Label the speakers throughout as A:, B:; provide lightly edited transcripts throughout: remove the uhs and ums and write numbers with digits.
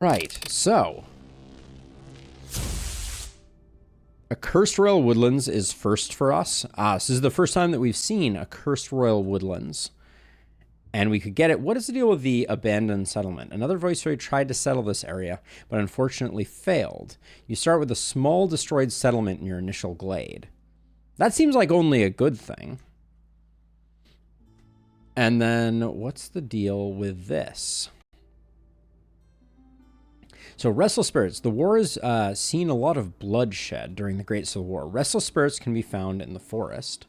A: Right, so a Cursed Royal Woodlands is first for us. This is the first time that we've seen a Cursed Royal Woodlands. And we could get it. What is the deal with the abandoned settlement? Another viceroy tried to settle this area, but unfortunately failed. You start with a small destroyed settlement in your initial glade. That seems like only a good thing. And then what's the deal with this? So restless spirits. The war has seen a lot of bloodshed during the Great Civil War. Restless spirits can be found in the forest.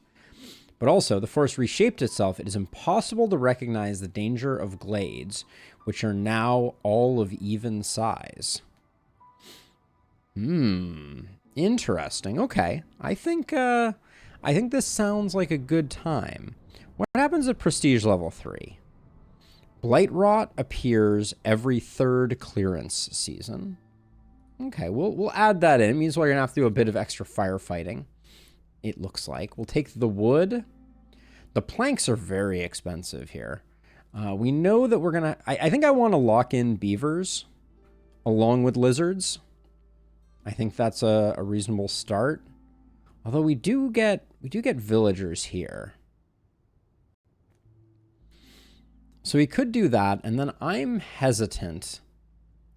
A: But also, the forest reshaped itself. It is impossible to recognize the danger of glades, which are now all of even size. Interesting. Okay. I think this sounds like a good time. What happens at prestige level 3? Blight Rot appears every 3rd clearance season. Okay, we'll add that in. It means we're going to have to do a bit of extra firefighting. It looks like. We'll take the wood. The planks are very expensive here. We know that we're going to... I think I want to lock in beavers along with lizards. I think that's a reasonable start. Although we do get villagers here. So we could do that, and then I'm hesitant.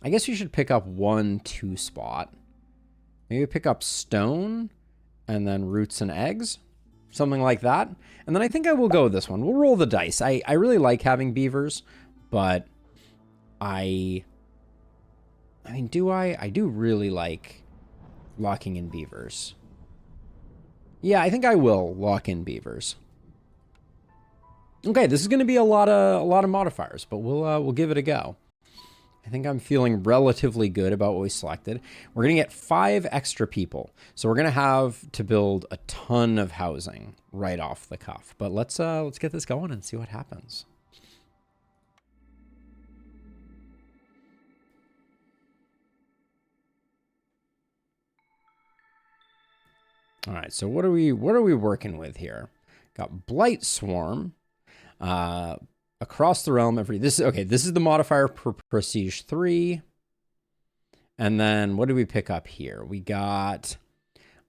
A: I guess we should pick up 1-2 spot. Maybe pick up stone... and then roots and eggs, something like that. And then I think I will go with this one. We'll roll the dice. I really like having beavers, but I mean, do I? I do really like locking in beavers. Yeah, I think I will lock in beavers. Okay, this is going to be a lot of modifiers, but we'll give it a go. I think I'm feeling relatively good about what we selected. We're going to get 5 extra people. So we're going to have to build a ton of housing right off the cuff. But let's get this going and see what happens. All right, so what are we working with here? Got Blight Swarm. Across the realm this is the modifier for prestige 3. And then what do we pick up here? We got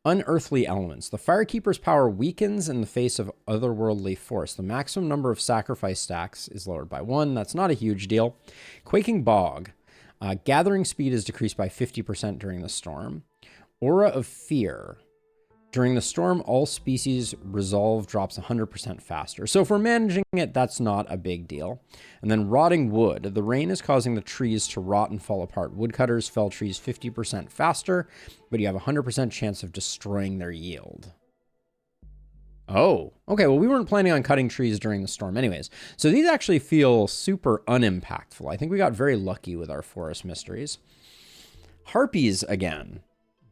A: unearthly elements. The Firekeeper's power weakens in the face of otherworldly force. The maximum number of sacrifice stacks is lowered by 1. That's not a huge deal. Quaking Bog. Gathering speed is decreased by 50% during the storm. Aura of Fear. During the storm, all species resolve drops 100% faster. So if we're managing it, that's not a big deal. And then Rotting Wood. The rain is causing the trees to rot and fall apart. Woodcutters fell trees 50% faster, but you have a 100% chance of destroying their yield. Oh, okay. Well, we weren't planning on cutting trees during the storm anyways. So these actually feel super unimpactful. I think we got very lucky with our forest mysteries. Harpies again.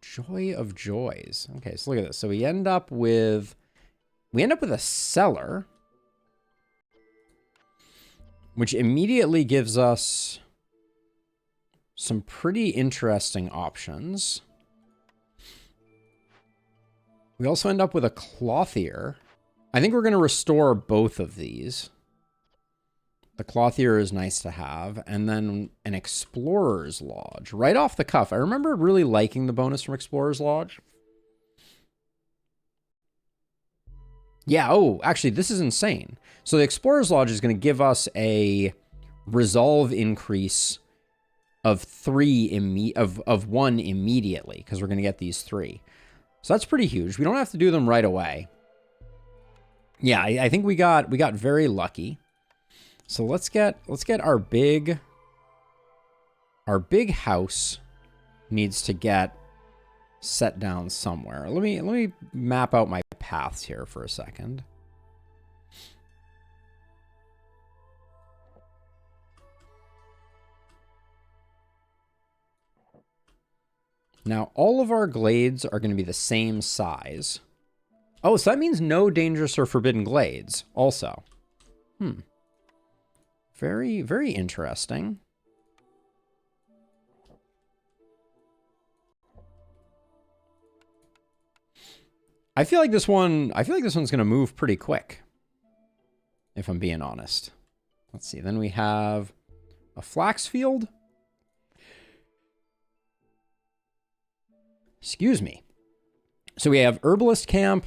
A: Joy of joys. Okay, so look at this. So we end up with a cellar, which immediately gives us some pretty interesting options. We also end up with a clothier. I think we're going to restore both of these. The clothier is nice to have. And then an explorer's lodge right off the cuff. I remember really liking the bonus from explorer's lodge. Yeah. Oh, actually, this is insane. So the explorer's lodge is going to give us a resolve increase of 1 immediately, because we're going to get these 3. So that's pretty huge. We don't have to do them right away. Yeah, I think we got very lucky. So let's get our big house needs to get set down somewhere. Let me map out my paths here for a second. Now all of our glades are going to be the same size. Oh, so that means no dangerous or forbidden glades also. Very, very interesting. I feel like this one's going to move pretty quick, if I'm being honest. Let's see. Then we have a flax field. Excuse me. So we have Herbalist Camp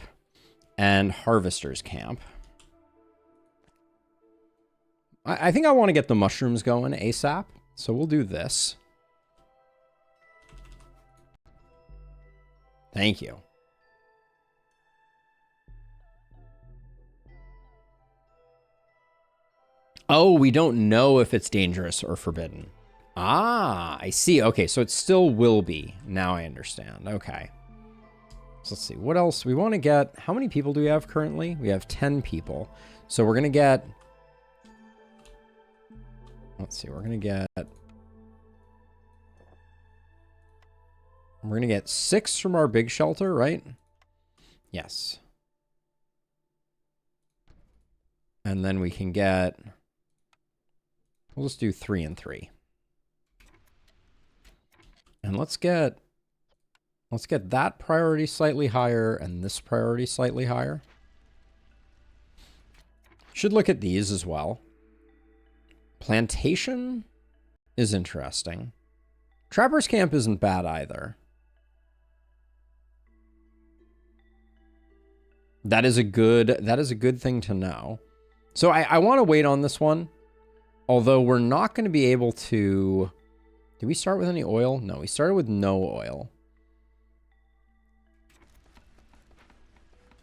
A: and Harvester's Camp. I think I want to get the mushrooms going ASAP, so we'll do this. Thank you. Oh, we don't know if it's dangerous or forbidden. Ah, I see. Okay, so it still will be. Now I understand. Okay. So let's see. What else? We want to get... How many people do we have currently? We have 10 people. So we're going to get... Let's see. We're going to get 6 from our big shelter, right? Yes. And then we can get... We'll just do 3 and 3. And let's get that priority slightly higher and this priority slightly higher. Should look at these as well. Plantation is interesting. Trapper's Camp isn't bad either. That is a good thing to know. So I want to wait on this one. Although we're not going to be able to... Did we start with any oil? No, we started with no oil.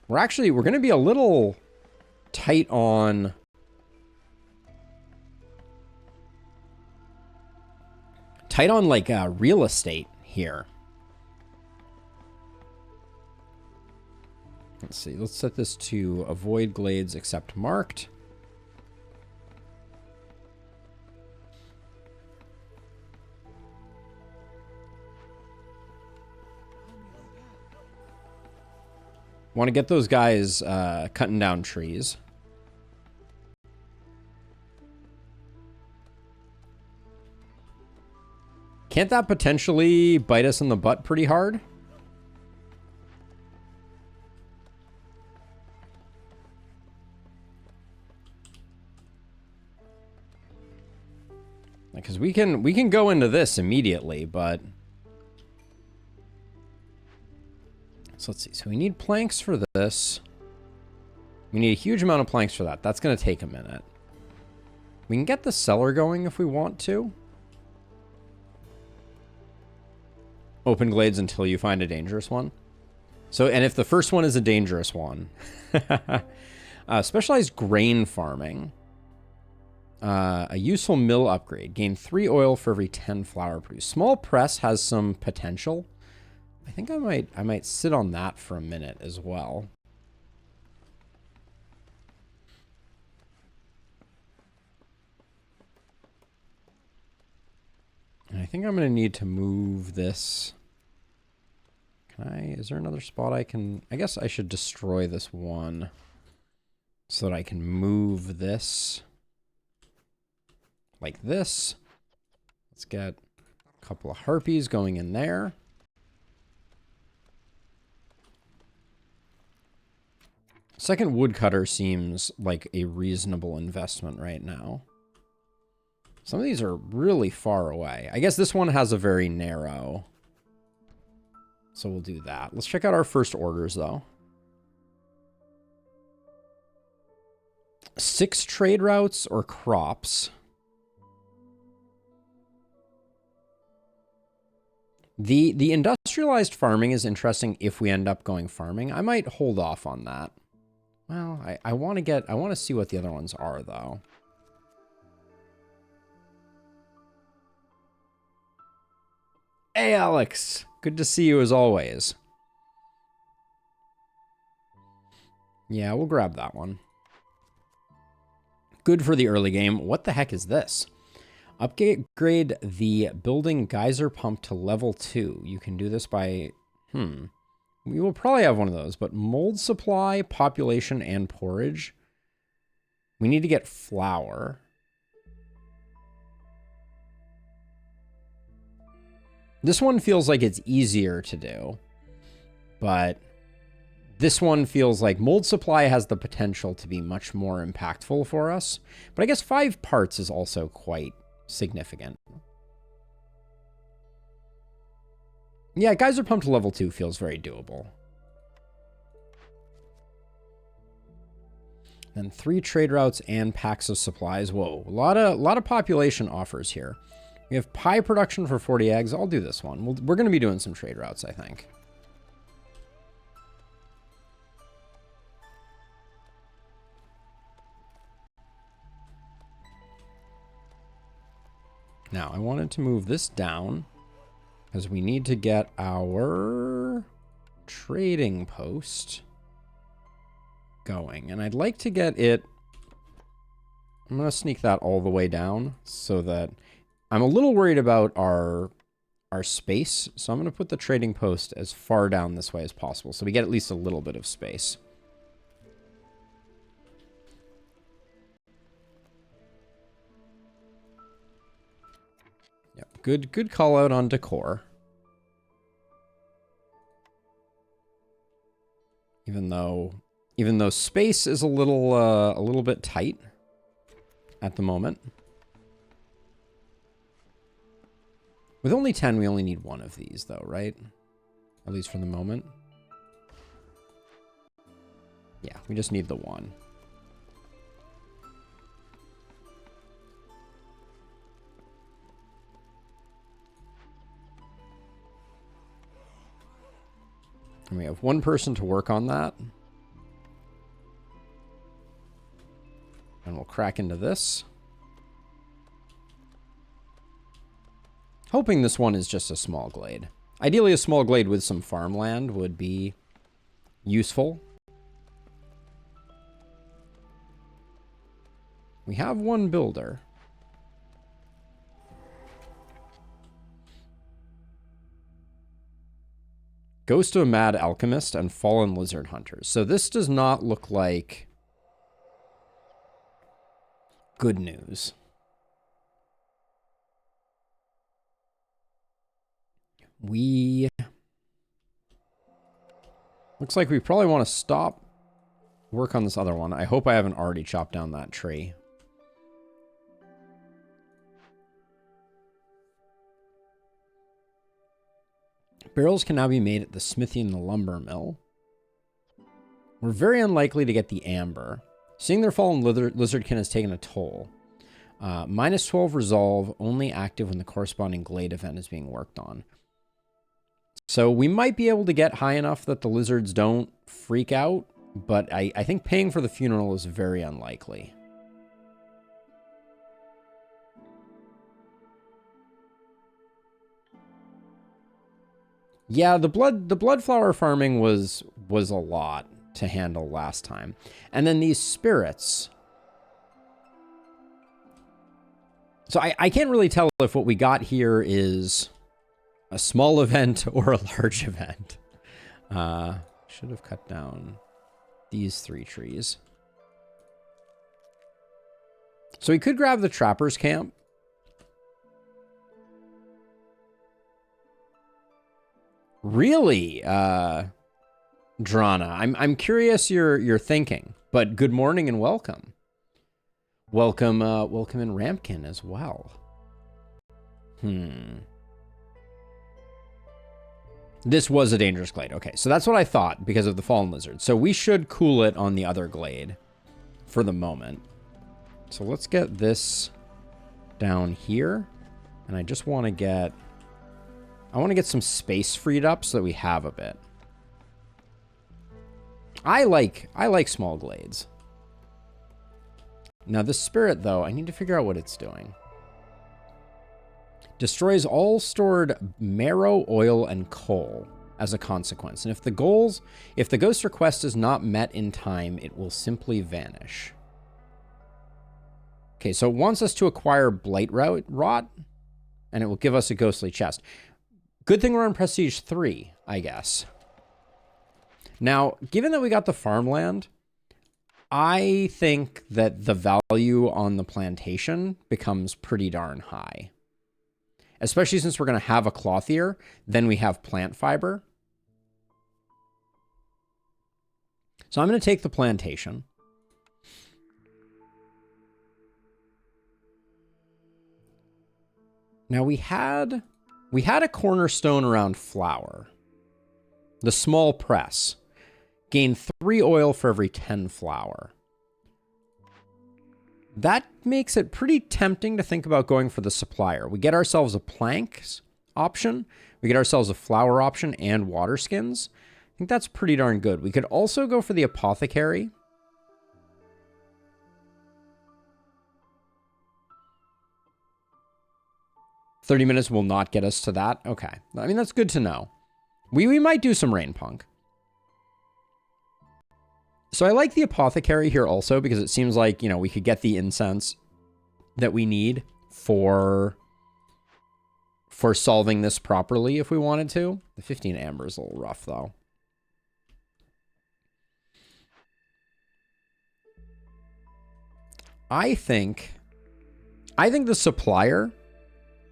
A: We're going to be a little tight on... like real estate here. Let's see. Let's set this to avoid glades except marked. Want to get those guys cutting down trees. Can't that potentially bite us in the butt pretty hard? Because we can go into this immediately, but... So let's see. So we need planks for this. We need a huge amount of planks for that. That's going to take a minute. We can get the cellar going if we want to. Open glades until you find a dangerous one. So, and if the first one is a dangerous one. Specialized grain farming. A useful mill upgrade. Gain 3 oil for every 10 flour produced. Small press has some potential. I think I might sit on that for a minute as well. And I think I'm going to need to move this. Is there another spot I can... I guess I should destroy this one so that I can move this like this. Let's get a couple of harpies going in there. Second woodcutter seems like a reasonable investment right now. Some of these are really far away. I guess this one has a very narrow. So we'll do that. Let's check out our first orders, though. 6 trade routes or crops. The industrialized farming is interesting if we end up going farming. I might hold off on that. Well, I want to see what the other ones are, though. Hey, Alex. Good to see you as always. Yeah, we'll grab that one. Good for the early game. What the heck is this? Upgrade the building geyser pump to level 2. You can do this by... We will probably have one of those, but mold supply, population, and porridge. We need to get flour. This one feels like it's easier to do, but this one feels like mold supply has the potential to be much more impactful for us. But I guess 5 parts is also quite significant. Yeah, Geyser Pump to level 2 feels very doable. Then 3 trade routes and packs of supplies. Whoa, a lot of population offers here. We have pie production for 40 eggs. I'll do this one. We're going to be doing some trade routes, I think. Now, I wanted to move this down because we need to get our trading post going. And I'd like to get it... I'm going to sneak that all the way down so that... I'm a little worried about our space, so I'm going to put the trading post as far down this way as possible so we get at least a little bit of space. Yep, good call out on decor. Even though space is a little bit tight at the moment. With only 10, we only need one of these, though, right? At least for the moment. Yeah, we just need the one. And we have one person to work on that. And we'll crack into this. Hoping this one is just a small glade. Ideally, a small glade with some farmland would be useful. We have one builder. Ghost of a Mad Alchemist and Fallen Lizard Hunters. So this does not look like good news. Looks like we probably want to stop work on this other one. I hope I haven't already chopped down that tree. Barrels can now be made at the smithy and the lumber mill. We're very unlikely to get the amber. Seeing their fallen lizardkin has taken a toll. Minus 12 resolve, only active when the corresponding glade event is being worked on. So we might be able to get high enough that the lizards don't freak out, but I think paying for the funeral is very unlikely. Yeah, the blood flower farming was a lot to handle last time. And then these spirits. So I can't really tell if what we got here is a small event or a large event. Should have cut down these 3 trees. So we could grab the trapper's camp. Really, Drana, I'm curious your thinking, but good morning and welcome. Welcome in Rampkin as well. This was a dangerous glade. Okay, so that's what I thought because of the fallen lizard. So we should cool it on the other glade for the moment. So let's get this down here. And I just want to get... I want to get some space freed up so that we have a bit. I like small glades. Now this spirit, though, I need to figure out what it's doing. Destroys all stored marrow, oil, and coal as a consequence. And if the ghost request is not met in time, it will simply vanish. Okay, so it wants us to acquire blight rot, and it will give us a ghostly chest. Good thing we're on Prestige 3, I guess. Now, given that we got the farmland, I think that the value on the plantation becomes pretty darn high. Especially since we're going to have a clothier, then we have plant fiber. So I'm going to take the plantation. Now we had We had a cornerstone around flour. The small press. Gain 3 oil for every 10 flour. That makes it pretty tempting to think about going for the supplier. We get ourselves a planks option. We get ourselves a flour option and water skins. I think that's pretty darn good. We could also go for the apothecary. "30 minutes will not get us to that." Okay. I mean, that's good to know. We might do some rain punk. So I like the apothecary here also because it seems like, you know, we could get the incense that we need for solving this properly if we wanted to. The 15 amber is a little rough though. I think the supplier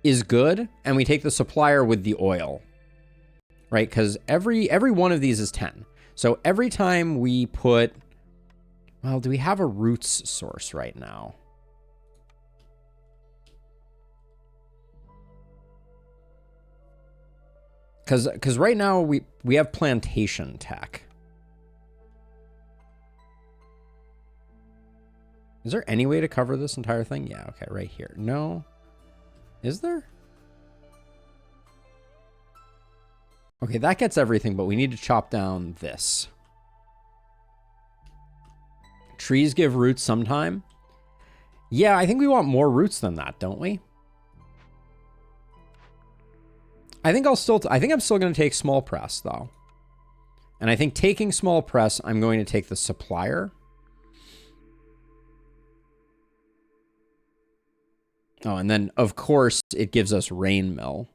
A: is good, and we take the supplier with the oil, right? Because every one of these is 10. So every time we put, well, do we have a roots source right now? Because right now we have plantation tech. Is there any way to cover this entire thing? Yeah, okay, right here. No. Is there? Okay, that gets everything, but we need to chop down this. Trees give roots sometime. Yeah, I think we want more roots than that, don't we? I think I'm still going to take small press though. And I think taking small press, I'm going to take the supplier. Oh, and then of course it gives us rain mill.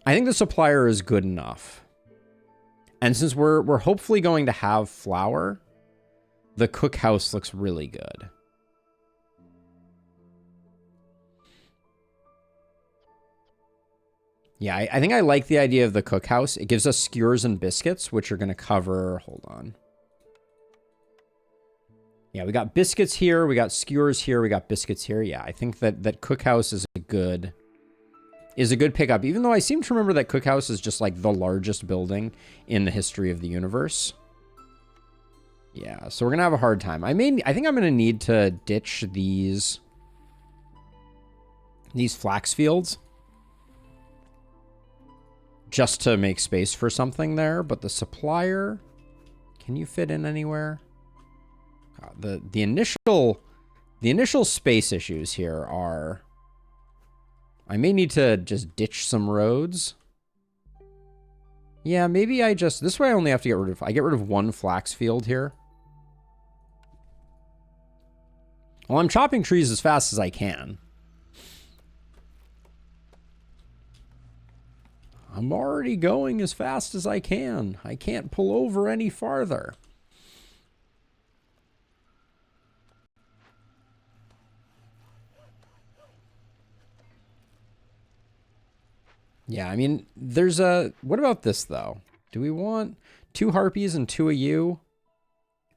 A: I think the supplier is good enough. And since we're hopefully going to have flour, the cookhouse looks really good. Yeah, I think I like the idea of the cookhouse. It gives us skewers and biscuits, which are going to cover... Hold on. Yeah, we got biscuits here. We got skewers here. We got biscuits here. Yeah, I think that cookhouse is a good pickup. Even though I seem to remember that cookhouse is just like the largest building in the history of the universe. Yeah, so we're going to have a hard time. I think I'm going to need to ditch these flax fields just to make space for something there. But the supplier, can you fit in anywhere? God, the initial space issues here are, I may need to just ditch some roads. Yeah, maybe this way I only have to I get rid of 1 flax field here. Well, I'm chopping trees as fast as I can. I'm already going as fast as I can. I can't pull over any farther. Yeah, I mean, there's a... What about this, though? Do we want 2 harpies and 2 of you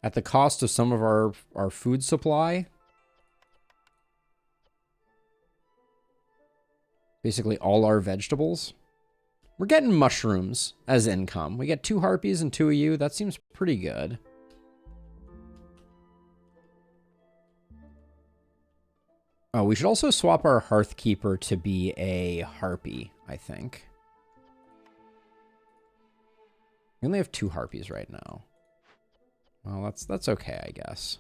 A: at the cost of some of our food supply? Basically all our vegetables. We're getting mushrooms as income. We get 2 harpies and 2 of you. That seems pretty good. Oh, we should also swap our Hearthkeeper to be a harpy, I think. We only have 2 harpies right now. Well, that's okay, I guess.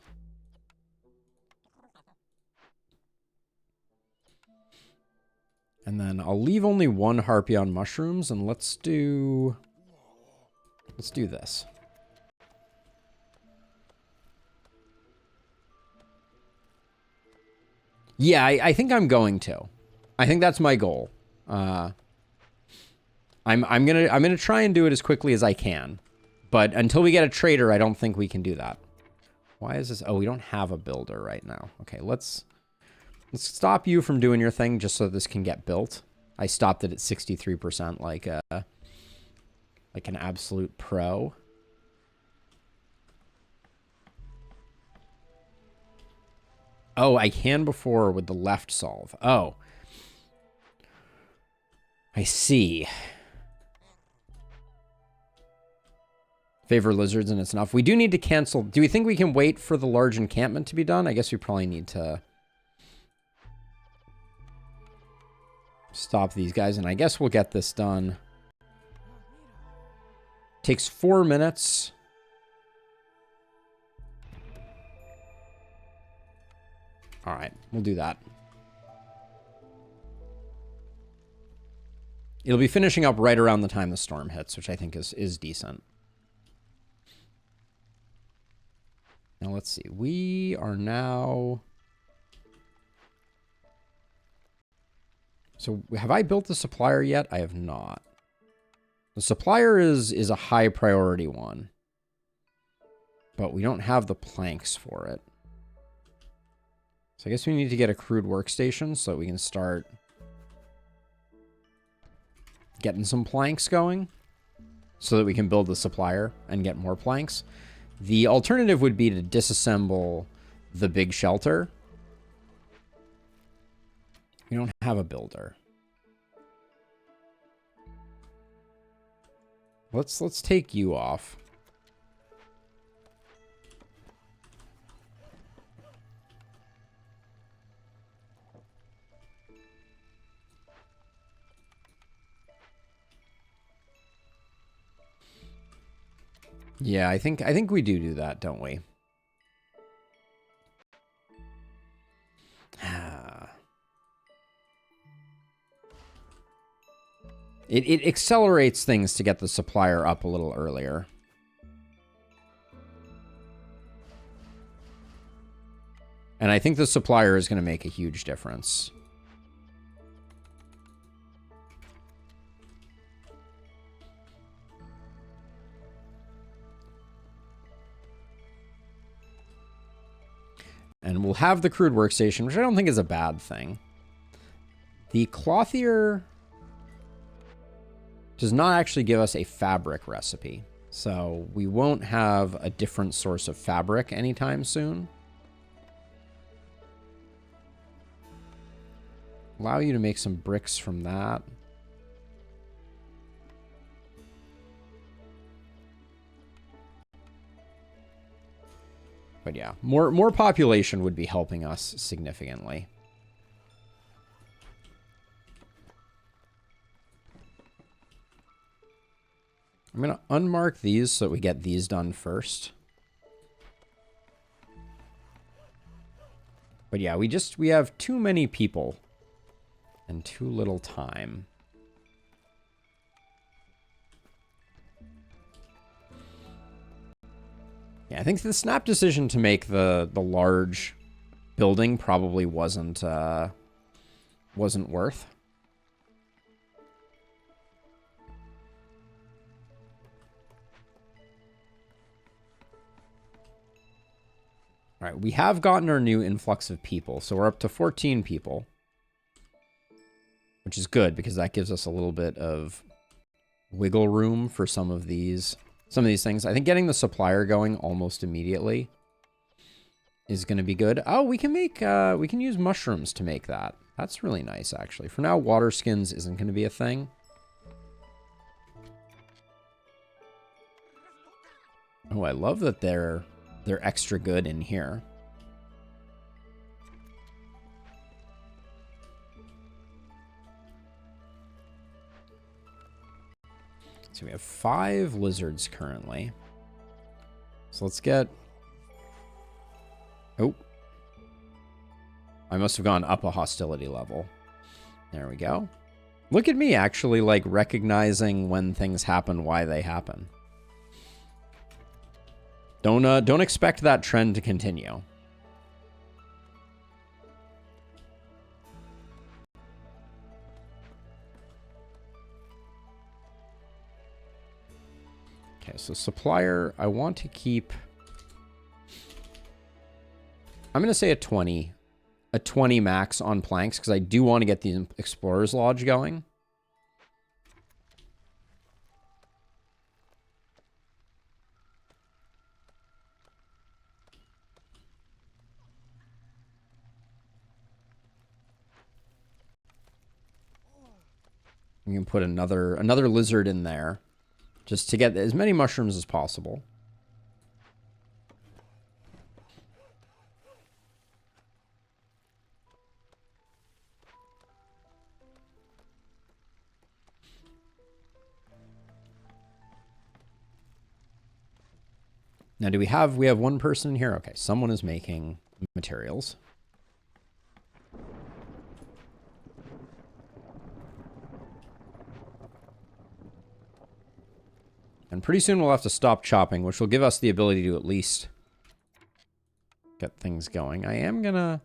A: And then I'll leave only 1 harpy on mushrooms, and let's do this. Yeah, I think I'm going to. I think that's my goal. I'm gonna try and do it as quickly as I can, but until we get a trader, I don't think we can do that. Why is this? Oh, we don't have a builder right now. Okay, let's stop you from doing your thing just so this can get built. I stopped it at 63%, like an absolute pro. Oh, I can before with the left solve. Oh. I see. Favor lizards and it's enough. We do need to cancel. Do we think we can wait for the large encampment to be done? I guess we probably need to stop these guys, and I guess we'll get this done. Takes 4 minutes. All right, we'll do that. It'll be finishing up right around the time the storm hits, which I think is decent. Now, let's see. We are now... So, have I built the supplier yet? I have not. The supplier is a high priority one. But we don't have the planks for it. So, I guess we need to get a crude workstation so that we can start getting some planks going. So that we can build the supplier and get more planks. The alternative would be to disassemble the big shelter. We don't have a builder. Let's take you off. Yeah, I think we do that, don't we? It accelerates things to get the supplier up a little earlier. And I think the supplier is going to make a huge difference. And we'll have the crude workstation, which I don't think is a bad thing. The clothier does not actually give us a fabric recipe. So we won't have a different source of fabric anytime soon. Allow you to make some bricks from that. But yeah, more population would be helping us significantly. I'm going to unmark these so that we get these done first. But yeah, we have too many people and too little time. Yeah, I think the snap decision to make the large building probably wasn't worth. All right, we have gotten our new influx of people, so we're up to 14 people, which is good because that gives us a little bit of wiggle room for some of these things. I think getting the supplier going almost immediately is going to be good. Oh, we can use mushrooms to make that. That's really nice, actually. For now, water skins isn't going to be a thing. Oh, I love that they're extra good in here. So we have 5 lizards currently. So let's get... Oh. I must have gone up a hostility level. There we go. Look at me actually, like, recognizing when things happen, why they happen. Don't expect that trend to continue. Okay, so supplier, I want to keep... I'm going to say a 20 max on planks, because I do want to get the Explorer's Lodge going. We can put another lizard in there just to get as many mushrooms as possible. Now, do we have one person here? Okay, someone is making materials. And pretty soon we'll have to stop chopping, which will give us the ability to at least get things going. I am gonna...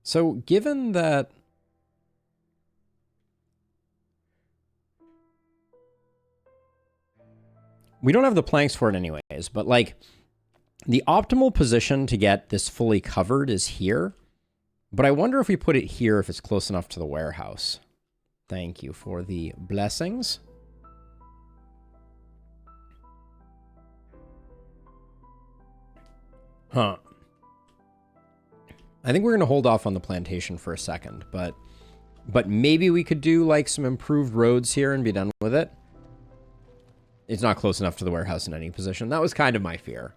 A: So, given that... We don't have the planks for it anyways, but like the optimal position to get this fully covered is here. But I wonder if we put it here if it's close enough to the warehouse. Thank you for the blessings. Huh. I think we're going to hold off on the plantation for a second, but maybe we could do like some improved roads here and be done with it. It's not close enough to the warehouse in any position. That was kind of my fear.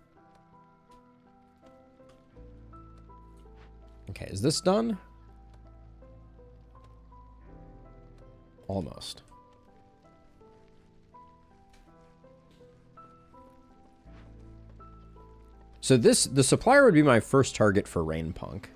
A: Okay, is this done? Almost. So the supplier would be my first target for Rain Punk.